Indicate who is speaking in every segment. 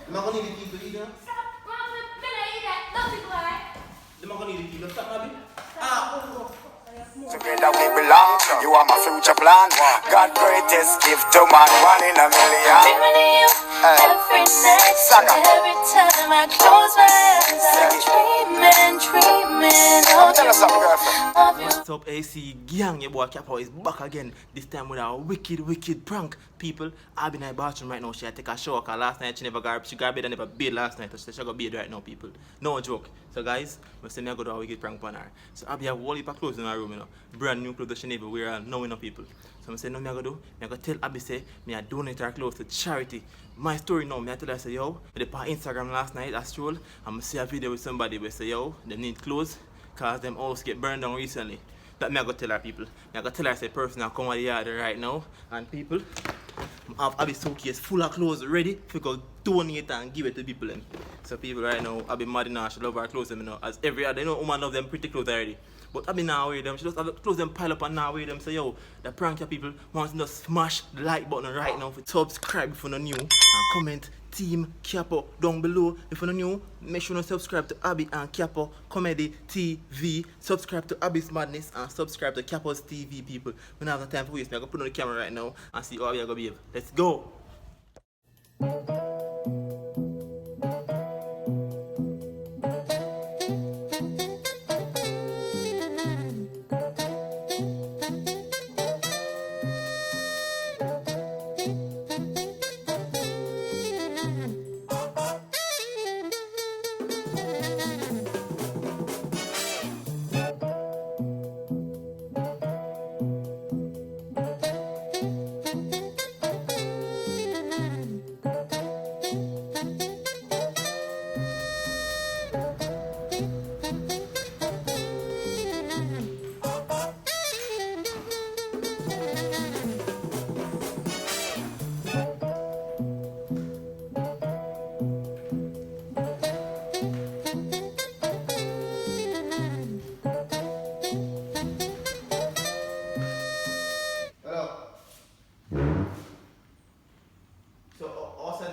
Speaker 1: I'm not gonna need the key to eat, you know?
Speaker 2: Stop, Mom, I'm gonna eat that. Don't be quiet.
Speaker 1: I'm not gonna need the key. Stop, Abbi.
Speaker 3: Together we belong. You are my future plan. God greatest gift to man, 1 in a million.
Speaker 2: Dreaming of you every night. Every time I close my eyes, I'm dreaming of
Speaker 3: Tell us something, girlfriend.
Speaker 2: you.
Speaker 1: What's up, AC gang? Your boy Capo is back again. This time with a wicked prank. People, I've been in the bathroom right now. She had to take a shower because last night she got bed and never bathed last night. So she got bed right now, people. No joke. So guys, we say me go do a wicked prank on her. So Abbi have a whole heap of clothes in her room, you know. Brand new clothes that she never wear, no enough people. So I say no, me I go do. Me I go tell Abbi say me I donate her clothes to charity. My story now, me I tell her say yo, I did on Instagram last night, I stroll. I'm see a video with somebody where say yo, they need clothes cause them house get burned down recently. That me I go tell her people. Me I go tell her say person I come out the yard right now and people I have Abbi suitcase full of clothes ready to go donate and give it to people them. So people right now, Abbi mad enough, she love her clothes them, you know. As every other, you know, woman love them pretty clothes already. But Abbi now wear them, she just have the clothes them pile up and now wear them. So yo, the prank your people wants to smash the like button right now for subscribe if you're not new and comment Team Capo down below. If you're not new, make sure you subscribe to Abbi and Capo Comedy TV. Subscribe to Abbi's Madness and subscribe to Capo's TV, people. We don't have no time for waste. I'm going to put on the camera right now and see how Abbi are going to behave. Let's go.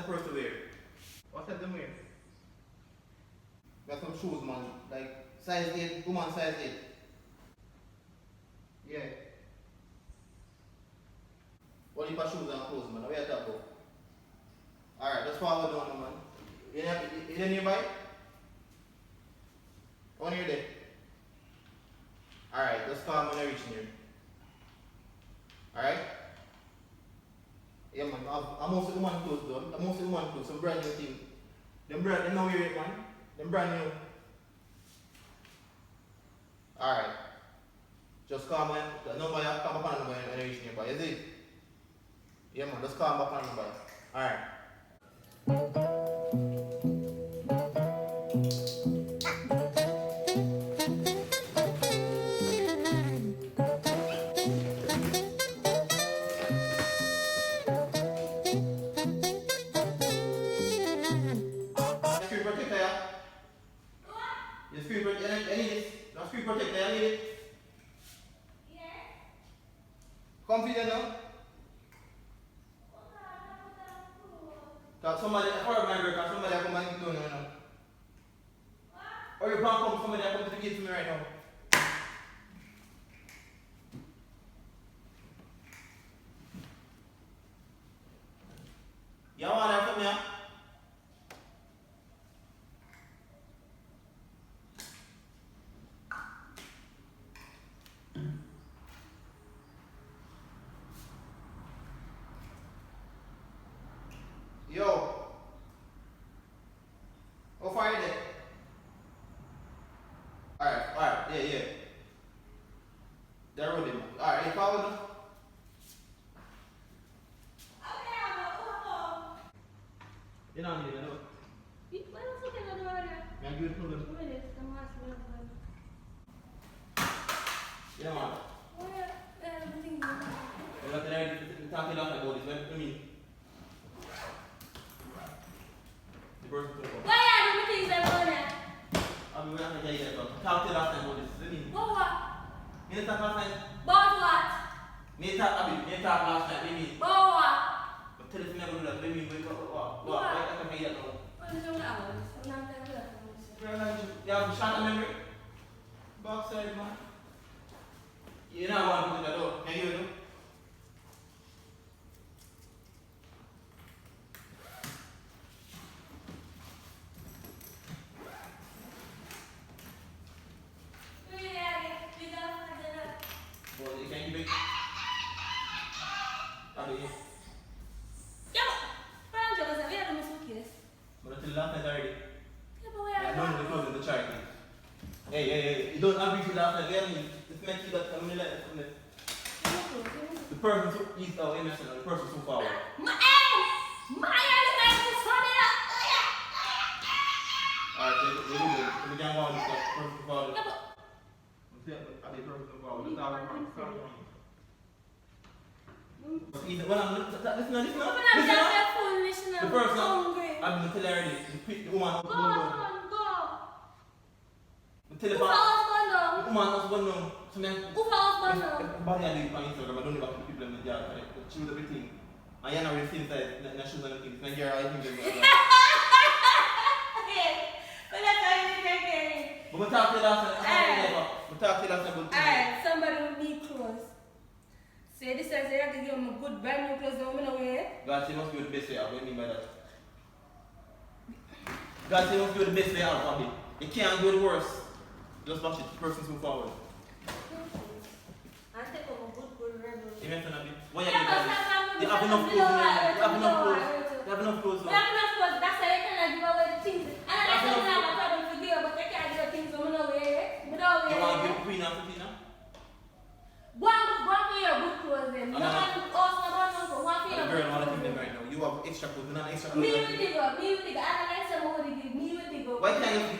Speaker 1: First to wear. What's that them wear? Got some shoes, man. Like size 8, woman size 8. Yeah. What if I shoes and clothes, man? Where you talk about? Alright, just follow down, man. You there nearby? On here there. Alright, just call me when I reach near. Alright? Yeah, man, I'm also the woman clothes though. I'm also the woman clothes, some brand new thing. Them know wear it, man. Them brand new. Alright. Just call me, the number you come up on the number and reach nearby, is it? Yeah, man, just call me back on the number. Alright. Your screen protector, I need it. No screen protector, I need it.
Speaker 2: Yeah.
Speaker 1: Come feed them now. Cause somebody, or my girl, cause somebody come and get down right now. Or you can't come, somebody come to the gate to me right now. You want that from me? Yo. How far are you there? Alright, yeah. They're rolling. Alright, you follow them? You don't need it, no?
Speaker 2: What else you can do right there?
Speaker 1: Can I give it to them?
Speaker 2: What is it? I'm asking them.
Speaker 1: Yeah, man.
Speaker 2: What everything?
Speaker 1: You got to talk to about this, what do you mean? The person took off.
Speaker 2: Why are the things that go there?
Speaker 1: I'm going to tell you that. Talk to last time about this, what do you mean?
Speaker 2: What?
Speaker 1: Me talk last time?
Speaker 2: About what?
Speaker 1: Me talk, Abbi, me talk last time, what do you mean?
Speaker 2: About what?
Speaker 1: But tell us me never do that, what do you mean? What? I can't hear that now. You have a short memory? Backside, man. You know what I'm doing, though. Can you do? Well, you can give it. Abbi. But until last night already. I know the clothes in the charity. Hey, you don't agree to last night. It's meant to that coming like from the person who is our innocent, the person who forward. Alright, so we can go on this stuff. Person who forward. Abbi, person who forward. Just have a but either, well, listen. The person, I'm the tell already, the woman was going down. The telephone, the woman was going down. So then, everybody I live on Instagram, I don't know about the people in the yard, she was everything. And you're not really seeing that, and shoes and everything. Then you're all thinking about that. But we talk to you last time.
Speaker 4: Alright, somebody will need clothes. Say this says you have to give him a good brand new clothes that I'm gonna wear.
Speaker 1: God say must be the best way out. What do you mean by that? God say must be the best way out, Abbi. You can't do the worst. Just watch it. Persons move forward.
Speaker 4: I take up a good rebel.
Speaker 1: You mentioned Abbi. What you doing, Abbi? You have enough clothes. You have enough clothes. You have enough clothes.
Speaker 4: We have enough clothes. That's why you cannot give away the things. And I don't have a problem to give, but you can't give the things I'm gonna wear.
Speaker 1: You want to give Queen and Fatina?
Speaker 4: One for your good clothes then. No one also for one for your
Speaker 1: Girl,
Speaker 4: good
Speaker 1: I want to
Speaker 4: clothes.
Speaker 1: give them right now. You have extra clothes. You have extra clothes.
Speaker 4: Me with the go. I don't like someone who give me with the go.
Speaker 1: Why can't you?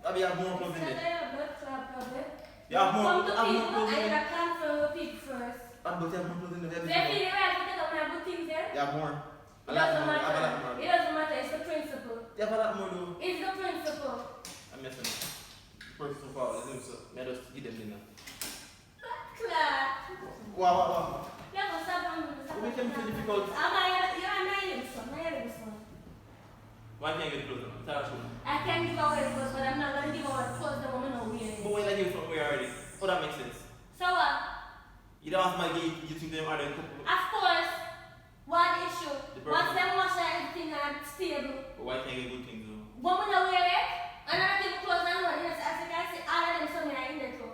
Speaker 1: Abbi, you have more clothes in
Speaker 4: Because
Speaker 1: there.
Speaker 4: I have blood clot problem.
Speaker 1: You have more
Speaker 4: Come to
Speaker 1: clothes
Speaker 4: people, I
Speaker 1: in there.
Speaker 4: gotta confirm with people first.
Speaker 1: But you have more clothes in there.
Speaker 4: So if you right, you take up my good things there.
Speaker 1: You have more.
Speaker 4: It doesn't matter. It doesn't matter. It's the principle.
Speaker 1: You have a lot more though.
Speaker 4: It's the principle.
Speaker 1: I'm messing up. First of all, let me just give them dinner.
Speaker 4: Clot.
Speaker 1: Wow.
Speaker 4: Yeah, but stop.
Speaker 1: What makes them so difficult?
Speaker 4: You're my little son. My little son.
Speaker 1: Why can't you get clothes? Tell us.
Speaker 4: I can give away clothes, but I'm not going to give away clothes that women are
Speaker 1: But
Speaker 4: wearing.
Speaker 1: why not give from where already? Oh, that makes sense.
Speaker 4: So what?
Speaker 1: You don't have my gate, you think them are the couple.
Speaker 4: Of course, one issue.
Speaker 1: The
Speaker 4: Once
Speaker 1: person-
Speaker 4: them wash everything and stable,
Speaker 1: But why can't you get good things though?
Speaker 4: women are wear it, and I give clothes and one. Yes, as you can see, all of them somewhere in there too.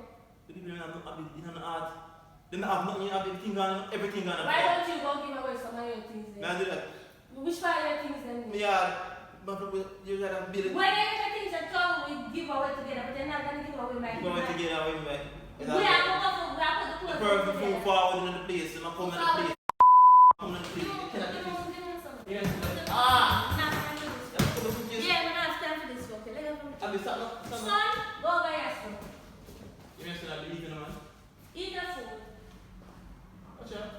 Speaker 1: The people don't have no art. They don't have nothing, you have everything gone.
Speaker 4: Why don't you go give away some of your things then?
Speaker 1: Now do that.
Speaker 4: Which part of your things then?
Speaker 1: Yeah, but you gotta build it.
Speaker 4: When you get things that come, we give away together, but they're not going to give away my
Speaker 1: You go together with me.
Speaker 4: We have to put the
Speaker 1: The
Speaker 4: clothes
Speaker 1: person
Speaker 4: together.
Speaker 1: move forward in the place, and I come in the place. Come in the place. You cannot do this. Yes.
Speaker 4: Yeah, we're not time for this work. Let them come.
Speaker 1: Abbi, stop now.
Speaker 4: Son, go by yourself.
Speaker 1: You mentioned Abbi eating, man.
Speaker 4: Eat your food.
Speaker 1: Watch out.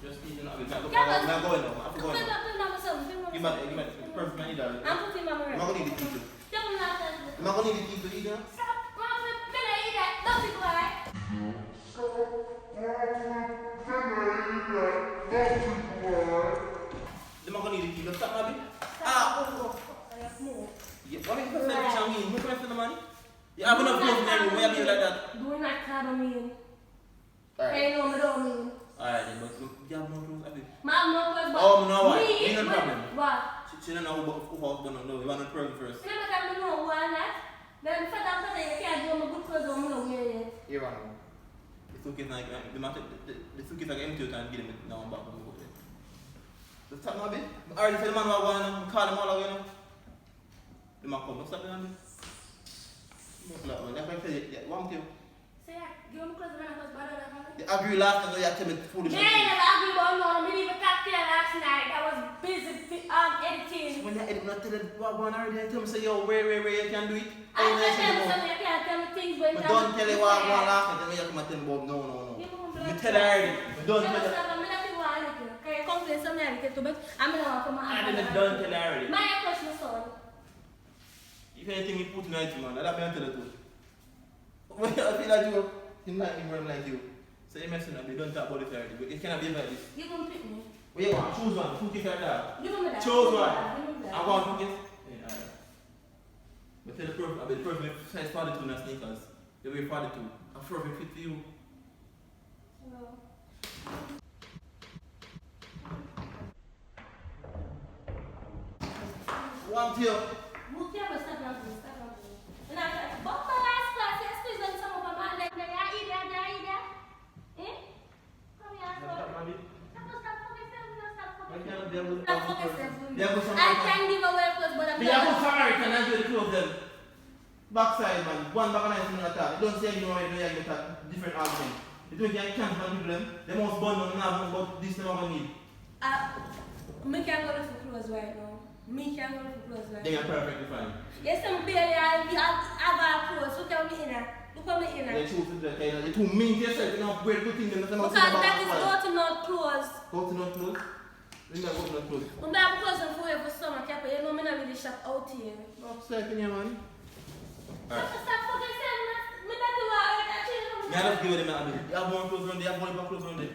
Speaker 1: Just eating Abbi. I'm going
Speaker 4: Yeah,
Speaker 1: now. I'm
Speaker 4: Put
Speaker 1: going now.
Speaker 4: mama some.
Speaker 1: Give me the perfect man, you
Speaker 4: I'm putting mama
Speaker 1: I'm
Speaker 4: right.
Speaker 1: not going to need the teeth.
Speaker 4: Tell me not to.
Speaker 1: I'm not going to need the teeth to eat, you know?
Speaker 4: Stop. Mama, better eat that. Don't be quiet.
Speaker 1: I'm not going to need the teeth. Stop, Abbi.
Speaker 4: Stop. Move.
Speaker 1: Yeah, what is the selfish I mean? Who can the money? You have enough clothes in there, why you be like that?
Speaker 4: Do not call me.
Speaker 1: Alright.
Speaker 4: Hey, no, I don't mean.
Speaker 1: Alright, then, but look, you have no clothes, Abbi.
Speaker 4: Mom, no clothes, but
Speaker 1: Oh, no, why?
Speaker 4: me,
Speaker 1: Ain't no
Speaker 4: when-
Speaker 1: problem.
Speaker 4: What?
Speaker 1: She don't know who was going to know. You want to pearl first.
Speaker 4: You never can know who I'm not. Then for that, you can't do my good clothes, I'm not wearing it.
Speaker 1: Here I know. The suitcase like the suitcase like empty, you can give them it now and back when we go there. Just stop now, Abbi. I already tell the man what I want and call them all away now. The man come, stop them, Abbi. That's what I tell you. Yeah, one thing.
Speaker 4: Say, give me clothes, man, because bad enough.
Speaker 1: You agree last time, you tell me foolish.
Speaker 4: Man, I agree about no, I didn't even cocktail last night. I was busy editing.
Speaker 1: When you edit, not tell them what I want already, tell me say, yo, where you can do it.
Speaker 4: I just tell me something, you can't tell me things when
Speaker 1: But don't tell you what I want last time, tell me you come and tell me, Bob, no. You tell her already. But don't tell her.
Speaker 4: Okay, complain something I get to, but I'm going to come
Speaker 1: I didn't don't tell her already.
Speaker 4: My question, son.
Speaker 1: If anything you put in it, man, that's what I'm tell you to. When I feel like you, he might be like you. So you messing up, they don't talk about it already. But it cannot be like this.
Speaker 4: You can pick me.
Speaker 1: What you want? Choose one. Two kids like that.
Speaker 4: Give me that.
Speaker 1: Choose
Speaker 4: Give me
Speaker 1: one.
Speaker 4: that. Give me that.
Speaker 1: I want two kids. Yeah, alright. But Tell the perfect, Abbi, the perfect size 42 in the sneakers. You wear 42. A perfect fit for you. One to you.
Speaker 4: Move here, but stop laughing, stop laughing. And I'm like, but my last class, you squeeze on some of my man like, you eat that, eh? Come here,
Speaker 1: Stop, Abbi.
Speaker 4: Stop fucking self, stop
Speaker 1: Why
Speaker 4: fucking
Speaker 1: can't
Speaker 4: self.
Speaker 1: they have
Speaker 4: Stop fucking self.
Speaker 1: They have some
Speaker 4: I can give away clothes, but I'm
Speaker 1: They have
Speaker 4: not.
Speaker 1: some Samaritan and do the clothes them. Backside, man. One back and nice in the attack. You don't say you know why you don't get a different argument. You don't get a chance to people them. They must bond on and have but this never gonna need.
Speaker 4: Me can't go for clothes right now. Me can't go for clothes right
Speaker 1: They
Speaker 4: now.
Speaker 1: are perfectly fine.
Speaker 4: Yes, I'm barely have our clothes. Look at me in there. Look at me in
Speaker 1: They
Speaker 4: there.
Speaker 1: choose to do that kind of. They too mean to yourself. You know, wear good things. Because
Speaker 4: Because that is not enough clothes.
Speaker 1: Go to no clothes. Bring that go to no clothes.
Speaker 4: I'm going to clothes for you for summer, Kappa. You know me not really shop out here.
Speaker 1: Upstairs in here, man. Alright.
Speaker 4: Stop fucking saying that. Me not do all that.
Speaker 1: You have to give them a bit. You have more clothes around there. You have more clothes around there.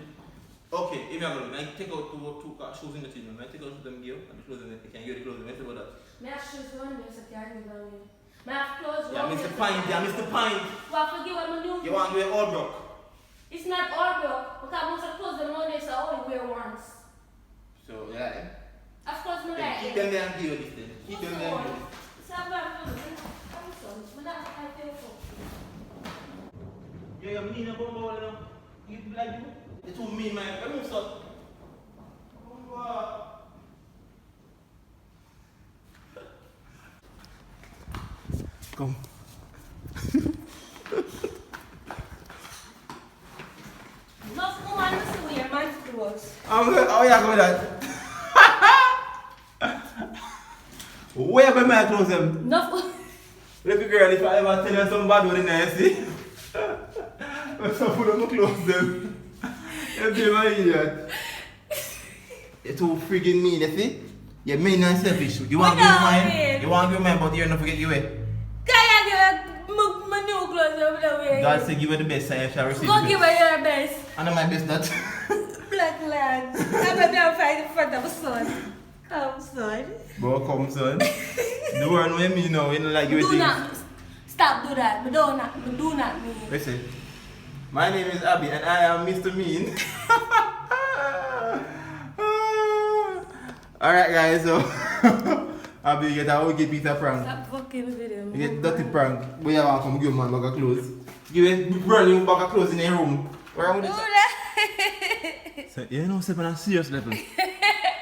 Speaker 1: Okay, if you have a look, I take out two shoes in the team. I take out them gear and the clothes in it. You can get the clothes in it. What about that?
Speaker 4: I have shoes one day, so I can't give them away. I have clothes
Speaker 1: Yeah,
Speaker 4: one day.
Speaker 1: Mr. Pint. Yeah, Mr. Pint.
Speaker 4: Well, forgive what I'm doing.
Speaker 1: You want to wear all broke?
Speaker 4: It's not all broke. Because most of clothes them one day, so I only wear once.
Speaker 1: So, yeah.
Speaker 4: Of course, me
Speaker 1: Then
Speaker 4: like
Speaker 1: keep
Speaker 4: it.
Speaker 1: them there and give you this thing. Keep them there and give you this.
Speaker 4: So I'm going to do I feel for.
Speaker 1: Yeah, you're mean about all, you know. You like you? You're too mean, man. Let me stop. Come.
Speaker 4: Not one to wear man's clothes.
Speaker 1: I'm good. Oh, yeah, go with that. Where are my clothes? Them?
Speaker 4: No.
Speaker 1: Little girl, if I ever tell you some bad word in there, see? I'm so full of my clothes. Them. You're being my idiot. You're too friggin' mean, you see? You're mean and selfish. You want to give mine? You want to give mine, but you're not forget you way.
Speaker 4: Can you give my new clothes over the way?
Speaker 1: God said give her the best, so you shall receive
Speaker 4: Go
Speaker 1: the
Speaker 4: give
Speaker 1: best.
Speaker 4: her your best.
Speaker 1: I know my best that.
Speaker 4: Black lad. I'm going to fight in front of a son. Come, son.
Speaker 1: Bro, come son. The word know me now, you know like you
Speaker 4: Do
Speaker 1: things.
Speaker 4: not. Stop do that. Do not mean.
Speaker 1: Listen. My name is Abbi and I am Mr. Mean. Alright guys, so Abbi, you get a wicked piece of prank.
Speaker 4: Stop fucking video.
Speaker 1: You get dirty prank. Where you want to come give a man bag of clothes? Give a brand new bag of clothes in your room. Where am I
Speaker 4: Do
Speaker 1: with
Speaker 4: that.
Speaker 1: So, you know, step on a serious level.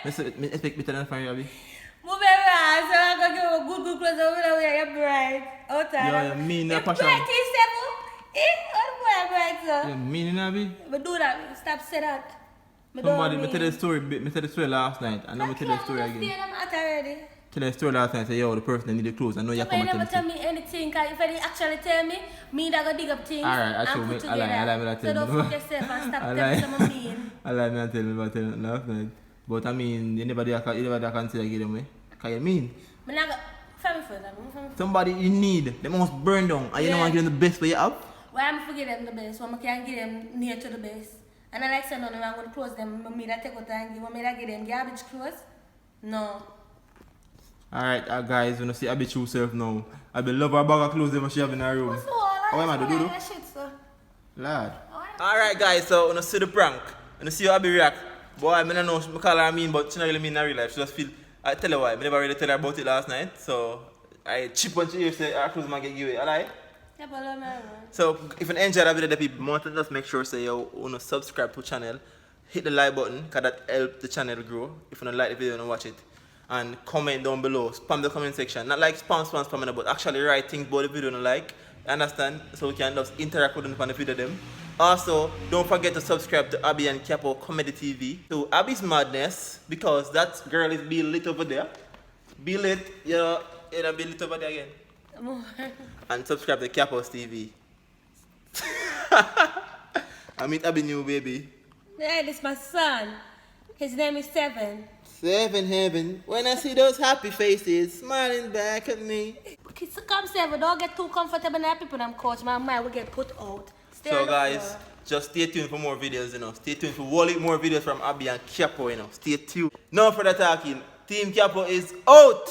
Speaker 1: Let's expect better than from you, Abbi.
Speaker 4: Move around so I'm going to give you good clothes over the way. You're bright. Outside.
Speaker 1: You're mean,
Speaker 4: You're
Speaker 1: you're passion.
Speaker 4: bright, what bright, sir?
Speaker 1: You're mean, Abbi.
Speaker 4: But do that. Stop say that.
Speaker 1: Somebody, me tell the story, me tell the story last night, and now me tell the story again. Tell the story last night, say, yo, the person that need the clothes, I know you're
Speaker 4: You
Speaker 1: coming to
Speaker 4: never tell
Speaker 1: me.
Speaker 4: me anything, because if you actually tell me that go dig up things
Speaker 1: Alright, I
Speaker 4: and
Speaker 1: told
Speaker 4: put
Speaker 1: me,
Speaker 4: together.
Speaker 1: I lie, me not
Speaker 4: So
Speaker 1: tell
Speaker 4: don't
Speaker 1: you.
Speaker 4: fuck yourself and stop
Speaker 1: I
Speaker 4: telling
Speaker 1: lie.
Speaker 4: someone mean.
Speaker 1: I lie, me not tell me about telling last night. But I mean, you never consider give them away. Because you mean,
Speaker 4: I'm not going to for that.
Speaker 1: somebody you need, they must burn down, and you don't want to give them the best for you have.
Speaker 4: Why am I forget them the best? Why I can't give them near to the best? And I like saying, no, I'm going to close them. Me that take out and give me that give them garbage clothes? No.
Speaker 1: Alright, guys, when you see Abbi true self now, Abbi love her bag of clothes that she have in her room.
Speaker 4: What's all?
Speaker 1: How am I to do?
Speaker 4: That shit, sir.
Speaker 1: Lad. Alright guys, so when you see the prank, when you see how Abbi react, boy, I don't know what I call her mean, but she not really mean in real life. She just feel, I tell her why, I never really tell her about it last night, so I chip on she ear say her clothes might get giveaway, alright?
Speaker 4: Yeah, but I'm not.
Speaker 1: So if you enjoyed that video, people, more than just make sure say you want to subscribe to the channel, hit the like button, because that helps the channel grow. If you don't like the video, don't watch it. And comment down below, spam the comment section. Not like spam, but actually write things about the video you don't like. You understand? So we can just interact with them on the video them. Also, don't forget to subscribe to Abbi and Capo Comedy TV. To Abbi's Madness, because that girl is being lit over there. Be lit, you're be lit over there again. And subscribe to Capo's TV. I meet Abbi new baby.
Speaker 4: Yeah, this is my son. His name is Seven.
Speaker 1: Seven heaven. When I see those happy faces smiling back at me.
Speaker 4: Kids, come Seven. Don't get too comfortable in that people them coach. My mind will get put out. Stay on
Speaker 1: So
Speaker 4: the
Speaker 1: guys,
Speaker 4: floor.
Speaker 1: just stay tuned for more videos, you know. Stay tuned for more videos from Abbi and Capo, you know. Stay tuned. No further talking. Team Capo is out.